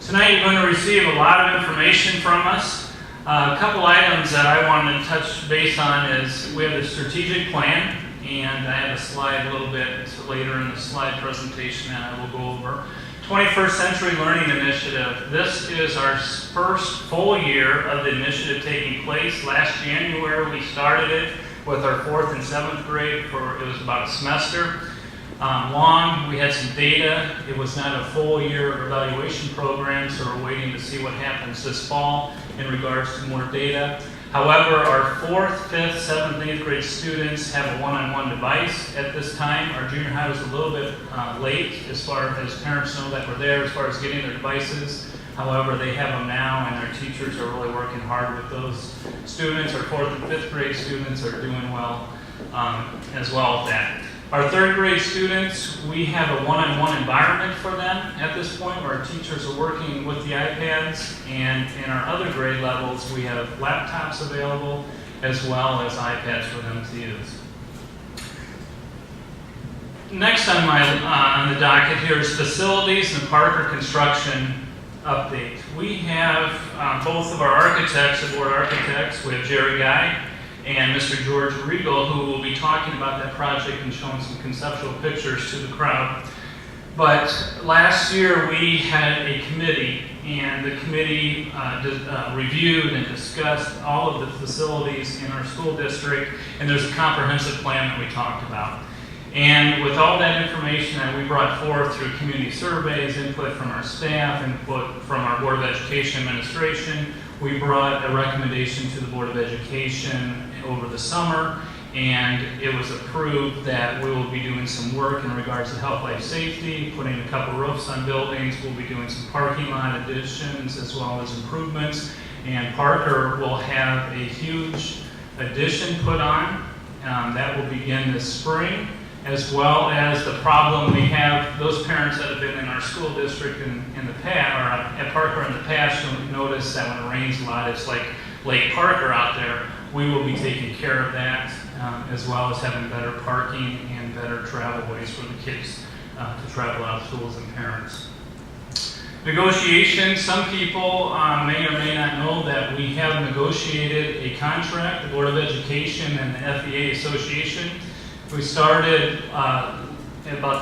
Tonight you're going to receive a lot of information from us. A couple items that I wanted to touch base on is we have a strategic plan, and I have a slide a little bit later in the slide presentation that I will go over. 21st Century Learning Initiative. This is our first full year of the initiative taking place. Last January we started it with our 4th and 7th grade it was about a semester long. We had some data. It was not a full year evaluation program, so we're waiting to see what happens this fall in regards to more data. However, our 4th, 5th, 7th, 8th grade students have a one-on-one device at this time. Our junior high was a little bit late as far as parents know that we're there as far as getting their devices. However, they have them now, and our teachers are really working hard with those students. Our 4th and 5th grade students are doing well as well with that. Our 3rd grade students, we have a one-on-one environment for them at this point where our teachers are working with the iPads, and in our other grade levels we have laptops available as well as iPads for them to use. Next on the docket here is facilities and Parker construction update. We have both of our architects, the board architects, we have Jerry Guy and Mr. George Regal, who will be talking about that project and showing some conceptual pictures to the crowd. But last year we had a committee, and the committee reviewed and discussed all of the facilities in our school district, and there's a comprehensive plan that we talked about. And with all that information that we brought forth through community surveys, input from our staff, input from our Board of Education administration, we brought a recommendation to the Board of Education over the summer, and it was approved that we will be doing some work in regards to health, life, safety, putting a couple roofs on buildings. We'll be doing some parking lot additions as well as improvements, and Parker will have a huge addition put on that will begin this spring, as well as the problem we have. Those parents that have been in our school district in the past, or at Parker in the past, you'll notice that when it rains a lot, it's like Lake Parker out there. We will be taking care of that, as well as having better parking and better travel ways for the kids to travel out of schools and parents. Negotiations. Some people may or may not know that we have negotiated a contract, the Board of Education and the FEA Association. We started about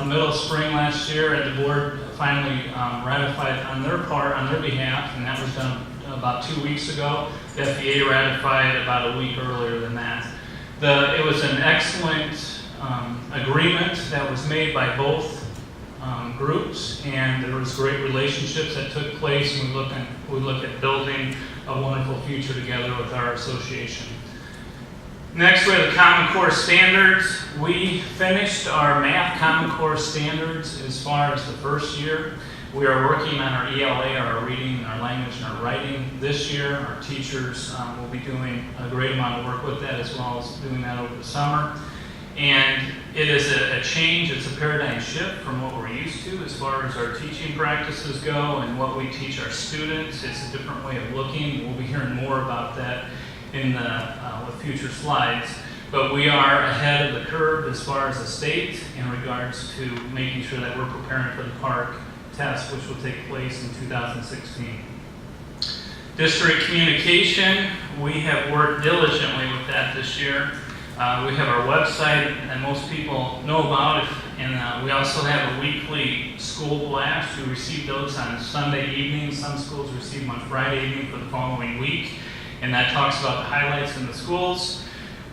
the middle of spring last year, and the board finally ratified on their part, on their behalf, and that was done about 2 weeks ago. The FEA ratified about a week earlier than that. It was an excellent agreement that was made by both groups, and there was great relationships that took place, and we look at building a wonderful future together with our association. Next, we have the Common Core Standards. We finished our math Common Core Standards as far as the first year. We are working on our ELA, our reading, our language, and our writing this year. Our teachers will be doing a great amount of work with that, as well as doing that over the summer. And it is a change, it's a paradigm shift from what we're used to as far as our teaching practices go and what we teach our students. It's a different way of looking. We'll be hearing more about that with future slides, but we are ahead of the curve as far as the state in regards to making sure that we're preparing for the PARCC test, which will take place in 2016. District communication, we have worked diligently with that this year. We have our website that most people know about, and we also have a weekly school blast. We receive those on Sunday evenings. Some schools receive them on Friday evening for the following week, and that talks about the highlights in the schools.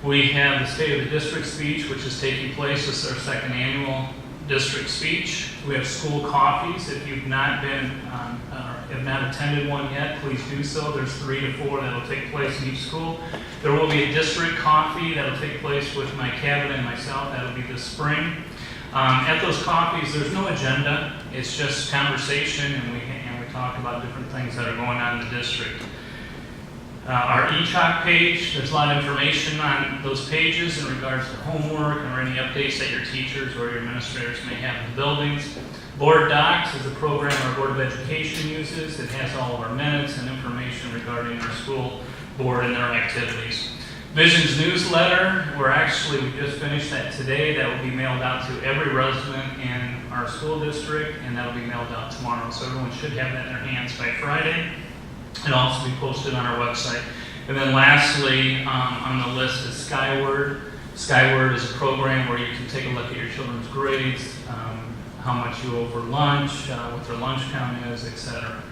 We have the State of the District speech, which is taking place. This is our second annual district speech. We have school coffees. If you've not been, have not attended one yet, please do so. There's 3 to 4 that will take place in each school. There will be a district coffee that will take place with my cabinet and myself. That will be this spring. At those coffees, there's no agenda. It's just conversation, and we talk about different things that are going on in the district. Our eChalk page, there's a lot of information on those pages in regards to homework or any updates that your teachers or your administrators may have in the buildings. Board Docs is a program our Board of Education uses. It has all of our minutes and information regarding our school board and their activities. Visions newsletter, we just finished that today. That will be mailed out to every resident in our school district, and that will be mailed out tomorrow. So everyone should have that in their hands by Friday. It'll also be posted on our website. And then lastly, on the list is Skyward. Skyward is a program where you can take a look at your children's grades, how much you owe for lunch, what their lunch count is, etc.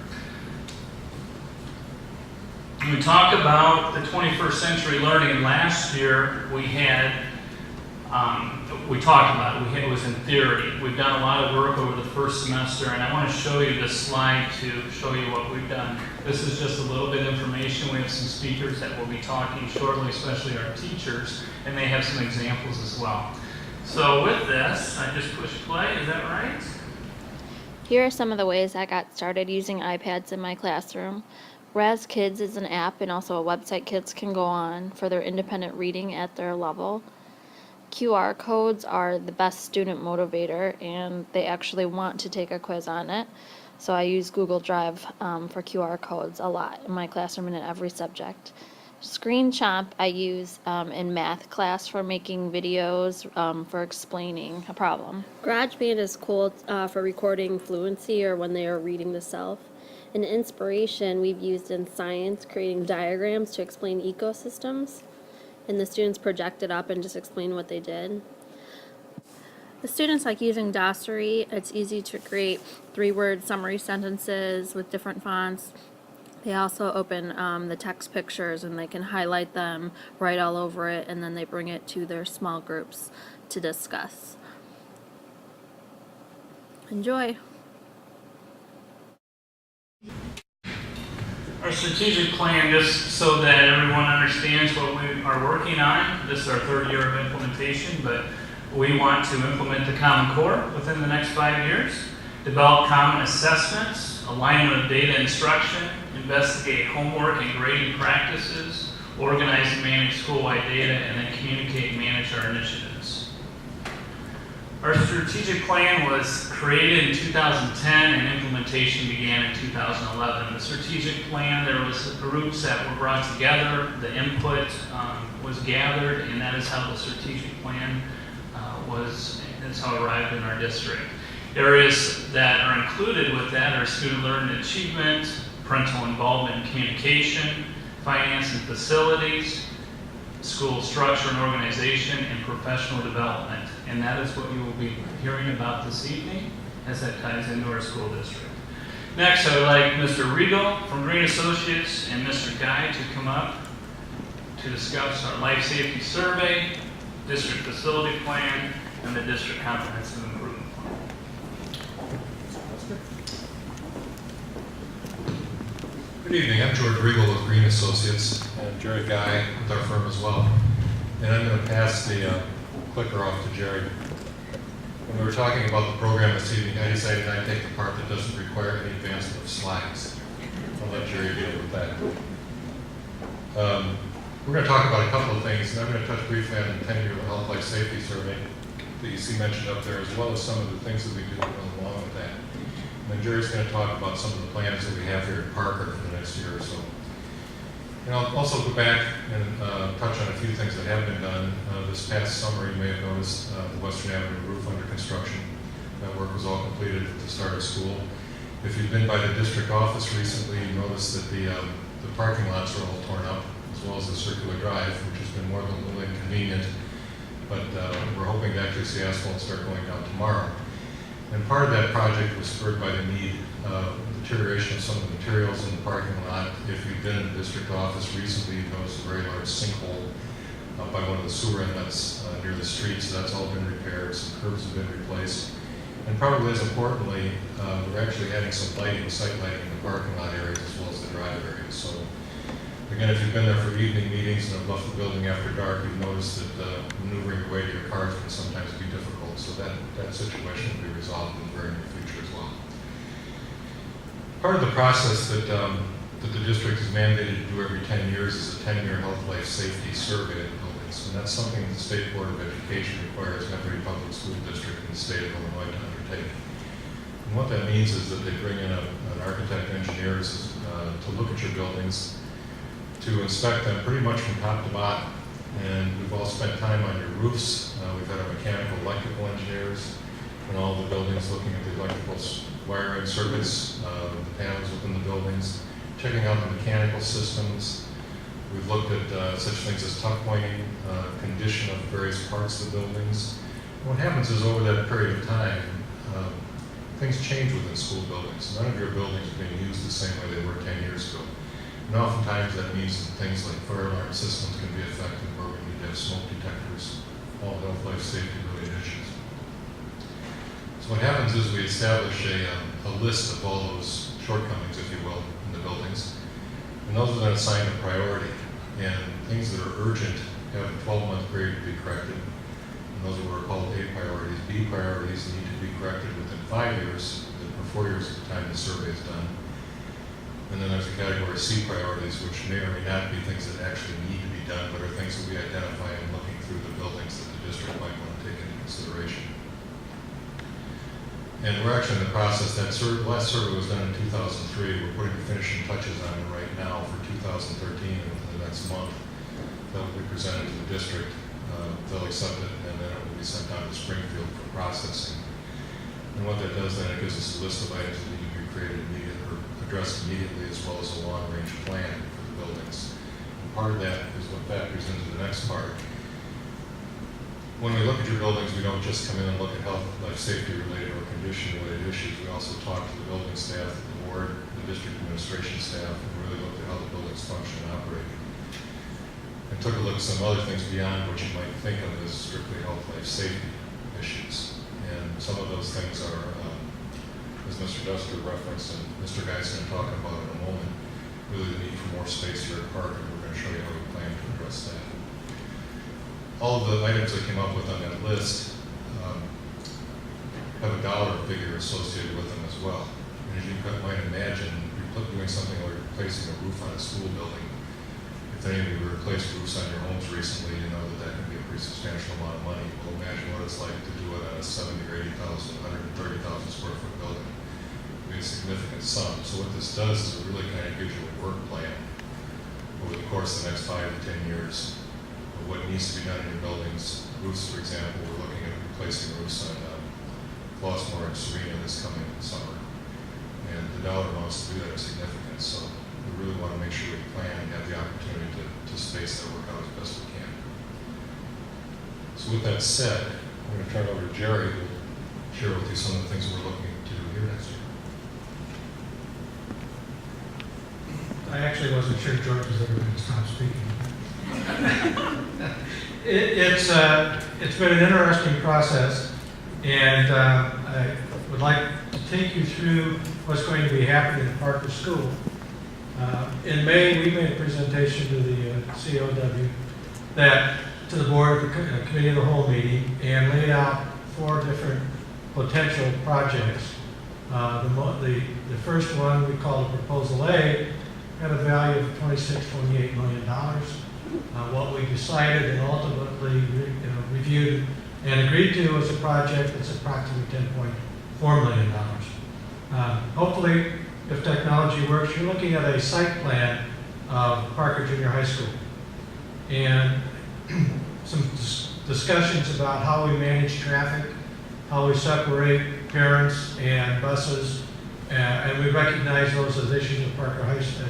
When we talk about the 21st century learning, last year we had, we talked about it, it was in theory. We've done a lot of work over the first semester, and I want to show you this slide to show you what we've done. This is just a little bit of information. We have some speakers that will be talking shortly, especially our teachers, and they have some examples as well. So with this, I just push play, is that right? Here are some of the ways I got started using iPads in my classroom. Raz Kids is an app and also a website kids can go on for their independent reading at their level. QR codes are the best student motivator, and they actually want to take a quiz on it. So I use Google Drive for QR codes a lot in my classroom and in every subject. Screen Chomp I use in math class for making videos for explaining a problem. GarageBand is cool for recording fluency or when they are reading the self. And Inspiration we've used in science, creating diagrams to explain ecosystems. And the students project it up and just explain what they did. The students like using Doster. It's easy to create 3-word summary sentences with different fonts. They also open the text pictures and they can highlight them, write all over it, and then they bring it to their small groups to discuss. Enjoy. Our strategic plan, just so that everyone understands what we are working on. This is our 3rd year of implementation, but we want to implement the Common Core within the next 5 years, develop common assessments, alignment of data instruction, investigate homework and grading practices, organize and manage school-wide data, and then communicate and manage our initiatives. Our strategic plan was created in 2010 and implementation began in 2011. The strategic plan, there was groups that were brought together, the input was gathered, and that is how the strategic plan that's how it arrived in our district. Areas that are included with that are student learning achievement, parental involvement and communication, finance and facilities, school structure and organization, and professional development. And that is what you will be hearing about this evening as that ties into our school district. Next, I would like Mr. Regal from GreenAssociates and Mr. Guy to come up to discuss our life safety survey, district facility plan, and the district comprehensive improvement plan. Good evening, I'm George Regal with GreenAssociates, and Jerry Guy with our firm as well. And I'm going to pass the clicker off to Jerry. When we were talking about the program this evening, I decided I'd take the part that doesn't require any advancement of slides. I'll let Jerry deal with that. We're going to talk about a couple of things, and I'm going to touch briefly on the 10-year health life safety survey that you see mentioned up there, as well as some of the things that we do along with that. And then Jerry's going to talk about some of the plans that we have here at Parker for the next year or so. And I'll also go back and touch on a few things that have been done. This past summer, you may have noticed the Western Avenue roof under construction. That work was all completed at the start of school. If you've been by the district office recently, you noticed that the parking lots are all torn up, as well as the circular drive, which has been more than a little inconvenient. But we're hoping to actually see asphalt start going down tomorrow. And part of that project was spurred by the need of deterioration of some of the materials in the parking lot. If you've been in the district office recently, you noticed a very large sinkhole up by one of the sewer inlets near the street, so that's all been repaired. Some curbs have been replaced. And probably as importantly, we're actually adding some lighting, site lighting in the parking lot areas as well as the drive areas. So again, if you've been there for evening meetings and have left the building after dark, you've noticed that maneuvering your way to your cars can sometimes be difficult. So that situation will be resolved in the very near future as well. Part of the process that the district is mandated to do every 10 years is a 10-year health life safety survey of buildings. And that's something that the State Board of Education requires every public school district in the state of Illinois to undertake. And what that means is that they bring in an architect engineers to look at your buildings, to inspect them pretty much from top to bottom, And we've all spent time on your roofs. We've had our mechanical, electrical engineers in all the buildings looking at the electrical wiring circuits, the panels within the buildings, checking out the mechanical systems. We've looked at such things as tuck pointing, condition of various parts of the buildings. And what happens is over that period of time, things change within school buildings. None of your buildings are being used the same way they were 10 years ago. And oftentimes that means that things like fire alarm systems can be affected, where we need to have smoke detectors, all health, life, safety related issues. So what happens is we establish a list of all those shortcomings, if you will, in the buildings. And those are then assigned a priority. And things that are urgent have a 12-month period to be corrected. And those are what are called A priorities. B priorities need to be corrected within 5 years, or 4 years at the time the survey is done. And then there's a category C priorities, which may or may not be things that actually need to be done, but are things that we identify in looking through the buildings that the district might want to take into consideration. And we're actually in the process, that last survey was done in 2003. We're putting the finishing touches on it right now for 2013, and within the next month, that will be presented to the district. They'll accept it, and then it will be sent down to Springfield for processing. And what that does then, it gives us a list of items that need to be created immediately, or addressed immediately, as well as a long-range plan for the buildings. And part of that is what factors into the next part. When we look at your buildings, we don't just come in and look at health, life safety related or condition related issues. We also talk to the building staff, the board, the district administration staff, and really look at how the buildings function and operate. And took a look at some other things beyond what you might think of as strictly health, life safety issues. And some of those things are, as Mr. Doster referenced and Mr. Guy's going to talk about in a moment, really the need for more space here at Park, and we're going to show you how we plan to address that. All of the items I came up with on that list have a dollar figure associated with them as well. And as you might imagine, you're doing something like replacing a roof on a school building. If any of you have replaced roofs on your homes recently, you know that that can be a pretty substantial amount of money. Well, imagine what it's like to do it on a 70 or 80,000, 130,000 square foot building. It'd be a significant sum. So what this does is it really kind of gives you a work plan over the course of the next 5 to 10 years of what needs to be done in your buildings. Roofs, for example, we're looking at replacing roofs on Flossmoor and Serena this coming summer. And the dollar amounts to do that are significant. So we really want to make sure we plan and have the opportunity to space that work out as best we can. So with that said, I'm going to turn it over to Jerry, who will share with you some of the things we're looking to do here next year. I actually wasn't sure George was ever going to stop speaking. It's been an interesting process, and I would like to take you through what's going to be happening at Parker School. In May, we made a presentation to the COW to the board, the committee of the whole meeting, and laid out 4 different potential projects. The first one we called Proposal A had a value of $28 million. What we decided and ultimately reviewed and agreed to was a project that's approximately $10.4 million. Hopefully, if technology works, you're looking at a site plan of Parker Junior High School. And some discussions about how we manage traffic, how we separate parents and buses, and we recognize those as issues at Parker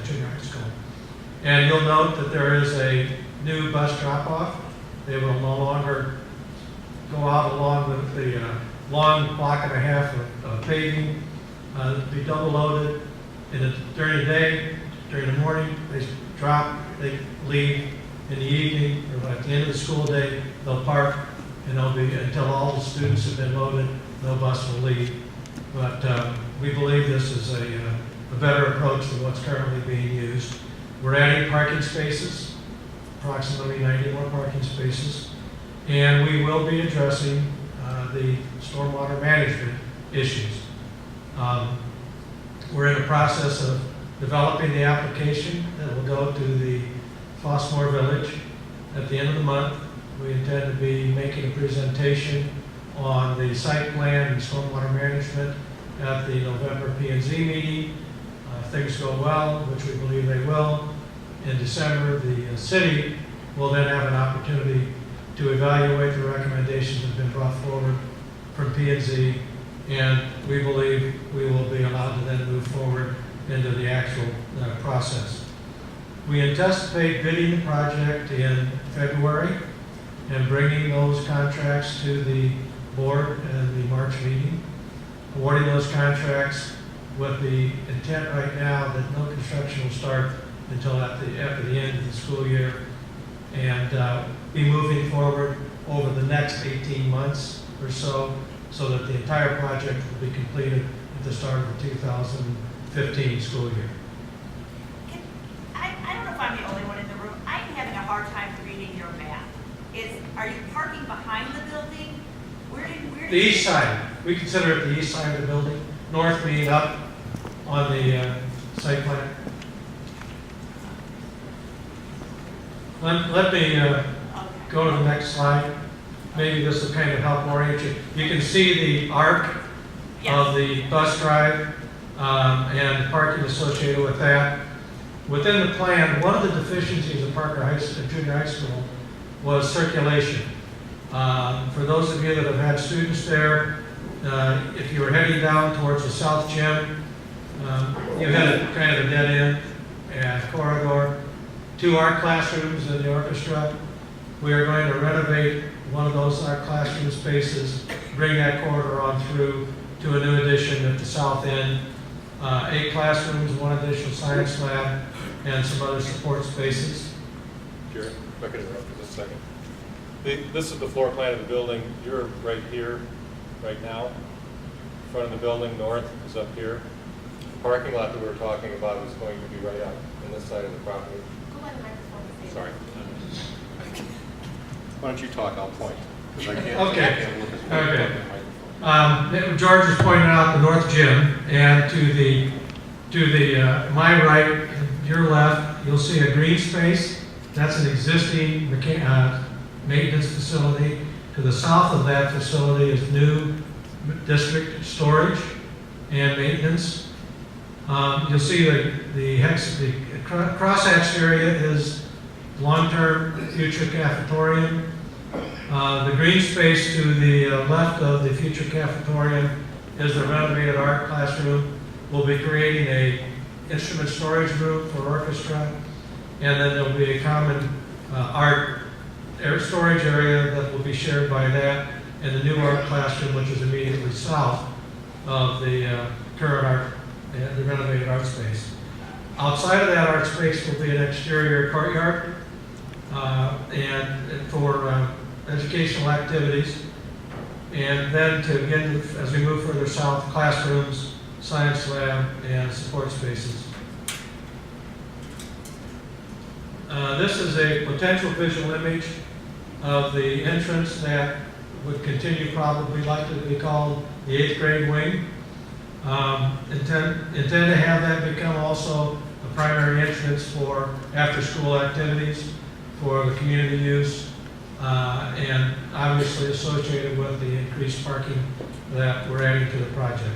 Junior High School. And you'll note that there is a new bus drop-off. They will no longer go out along the long block and a half of paving. Be double loaded during the day, during the morning, they drop, they leave. In the evening, or at the end of the school day, they'll park, and they'll be, until all the students have been loaded, no bus will leave. But we believe this is a better approach than what's currently being used. We're adding parking spaces, approximately 90 more parking spaces, and we will be addressing the stormwater management issues. We're in the process of developing the application that will go to the Flossmoor Village at the end of the month. We intend to be making a presentation on the site plan and stormwater management at the November P&Z meeting. If things go well, which we believe they will, in December, the city will then have an opportunity to evaluate the recommendations that have been brought forward from P&Z, and we believe we will be allowed to then move forward into the actual process. We anticipate bidding the project in February and bringing those contracts to the board in the March meeting, awarding those contracts with the intent right now that no construction will start until after the end of the school year, and be moving forward over the next 18 months or so that the entire project will be completed at the start of the 2015 school year. I don't know if I'm the only one in the room. I'm having a hard time reading your map. Are you parking behind the building? Where The east side, we consider it the east side of the building, north being up on the site plan. Let me go to the next slide. Maybe this will kind of help orient you. You can see the arc of the bus drive and parking associated with that. Within the plan, one of the deficiencies of Parker Junior High School was circulation. For those of you that have had students there, if you were heading down towards the south gym, you had a kind of a dead end and corridor. 2 art classrooms in the orchestra. We are going to renovate one of those art classroom spaces, bring that corridor on through to a new addition at the south end. 8 classrooms, 1 additional science lab, and some other support spaces. Jerry, if I could interrupt for just a second. This is the floor plan of the building. You're right here, right now. In front of the building, north is up here. The parking lot that we were talking about is going to be right out on this side of the property. Go by the microphone. Sorry. Why don't you talk? I'll point. 'Cause I can't. Okay. I can't look at the Okay. microphone. George has pointed out the north gym, and to my right, your left, you'll see a green space. That's an existing maintenance facility. To the south of that facility is new district storage and maintenance. You'll see the cross-hatched area is long-term future cafetorium. The green space to the left of the future cafetorium is the renovated art classroom. We'll be creating a instrument storage room for orchestra, and then there'll be a common art storage area that will be shared by that, and the new art classroom, which is immediately south of the current art, the renovated art space. Outside of that art space will be an exterior courtyard and for educational activities. And then again, as we move further south, classrooms, science lab, and support spaces. This is a potential visual image of the entrance that would continue probably likely to be called the 8th grade wing. Intend to have that become also a primary entrance for after-school activities for the community use, and obviously associated with the increased parking that we're adding to the project.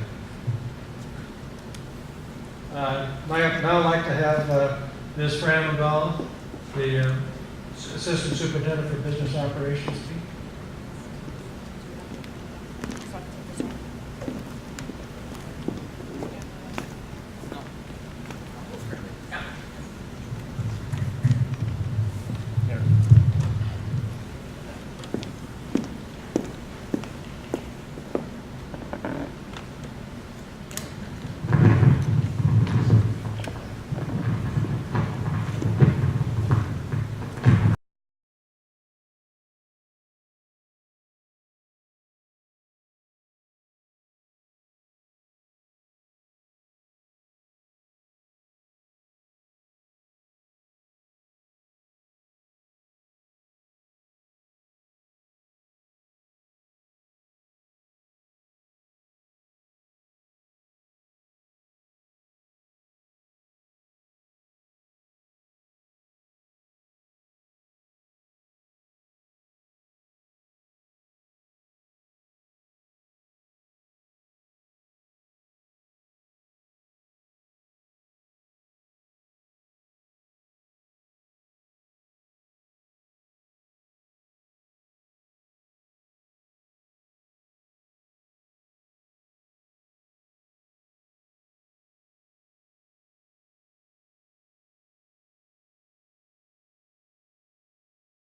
I'd now like to have Ms. Fran McGall, the Assistant Superintendent for Business Operations, speak.